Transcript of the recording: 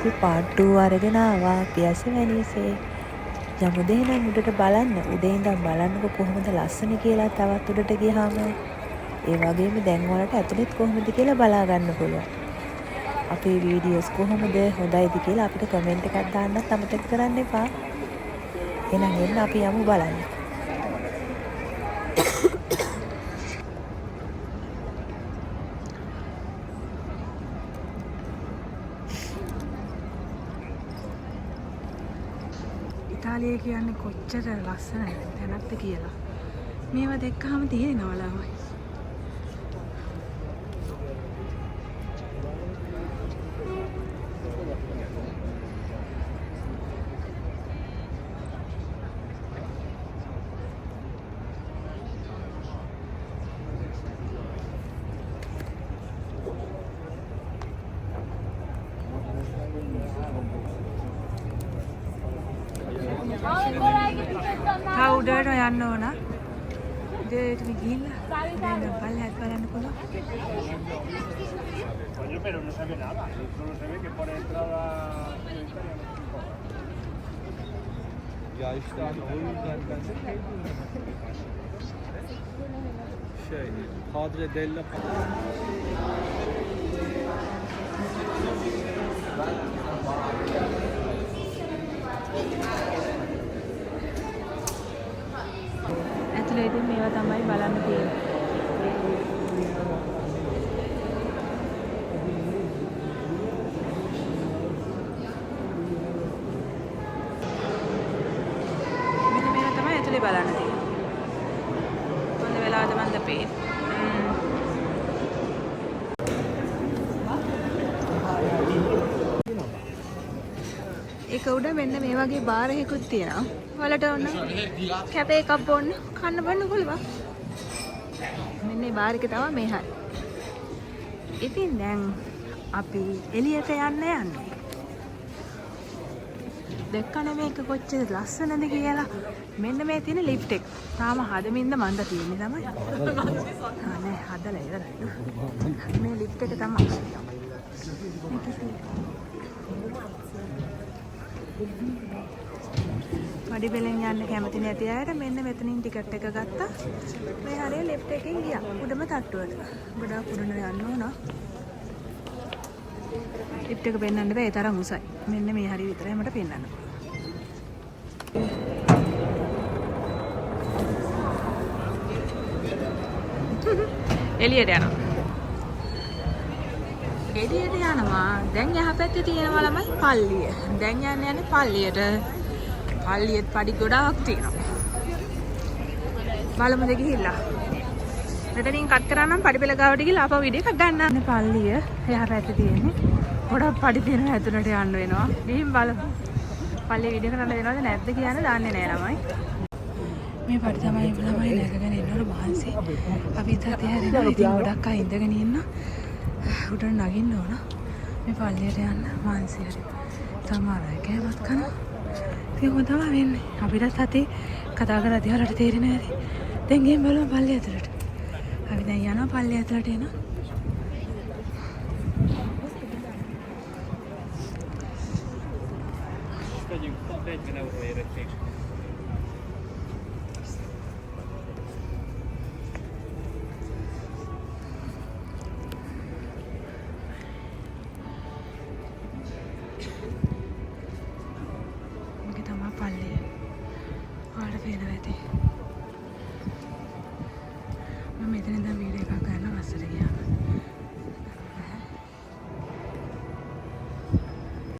අපි part 2 අරගෙන ආවා පියසවැනිසේ. යමු දෙහිනම් උඩට බලන්න. උඩේ ඉඳන් බලන්නකො කොහොමද ලස්සන කියලා තවත් උඩට ගියාම. ඒ වගේම දැන් ඔයාලට ඇතුළෙත් කොහොමද කියලා බලා ගන්න පුළුවන්. අපේ වීඩියෝස් කොහොමද හොඳයිද කියලා අපිට කමෙන්ට් එකක් දාන්නත් අමතක කරන්න එපා. එහෙනම් එන්න අපි යමු බලන්න. ඉතාලිය කියන්නේ කොච්චර ලස්සන තැනක්ද කියලා. මේවා දැක්කහම තේරෙනවා ළමයි. උඩට යන්න ඕන. උඩට ගිහිල්ලා දැන් පල්ලෙහාට බලන්න පුළුවන්. Pero no se ve nada, solo se ve que por entrada ya işte hani o yüzden ben de şey Padre Della ඇතුළේදී මේවා තමයි බලන්න තියෙන්නේ. බලන්න තියෙනවා. හොඳ වෙලාවද මන්ද පේ. ඒක උඩ මෙන්න මේ වගේ බාර් එකකුත් තියෙනවා. ඔයාලට ඕන කැපේ එකක් බොන්න කන්න බන්න පුළුවන්. මෙන්න මේ බාර් එක තමයි මේ හරි. ඉතින් දැන් අපි එළියට යන්නේ. දැක්කනේ මේක කොච්චර ලස්සනද කියලා. මෙන්න මේ තියෙන ලිෆ්ට් එක. තාම හදමින්ද මන්ද තියෙන්නේ තමයි. නෑ හදලා ඉවරයි. මේ ලිෆ්ට් එක තමයි. වැඩි බෙලෙන් යන්න කැමති නැති අයට මෙන්න මෙතනින් ටිකට් එක ගත්තා. මේ හරිය ලිෆ්ට් එකෙන් ගියා. උඩම තට්ටුවට. ගොඩාක් උඩට යන්න ඕන. ලිෆ්ට් එක පෙන්වන්න බෑ ඒ තරම් උසයි. මෙන්න මේ හරිය විතරයි මට පෙන්වන්න. එළියට යනවා. එළියට යනවා. දැන් යහපැත්තේ තියෙනවා ළමයි පල්ලිය. දැන් යන්නේ පල්ලියට. පල්ලියෙත් පඩි ගොඩාක් තියෙනවා. බලමුද ගිහිල්ලා. මෙතනින් කට් කරා නම් පඩි පෙළ ගාවට ගිහලා ආපහු වීඩියෝ එකක් ගන්න. පල්ලිය යහපැත්තේ තියෙන්නේ. ගොඩක් පඩි තියෙනවා ඇතුළට යන්න වෙනවා. ගිහින් බලමු. පල්ලිය වීඩියෝ කරන්න දෙනවද නැද්ද කියන්නේ දාන්නේ නැහැ ළමයි. මේ පඩි තමයි ළමයි නැගගෙන ඉන්නවලු මහන්සි. අපි ඉතින් හැරෙනවා. ඉතින් ගොඩක් අය ඉඳගෙන ඉන්න. උඩට නගින්න ඕන. මේ පල්ලියට යන්න මහන්සි හරි. තමයි කෑමත් කනවා. ඉතින් ඔය තමයි වෙන්නේ. අපිට සතේ කතා කරලා තියලට තේරෙන්නේ නැහැ. දැන් ගිහින් බලමු පල්ලිය ඇතුළට. අපි දැන් යනවා පල්ලිය ඇතුළට එනවා. €30 €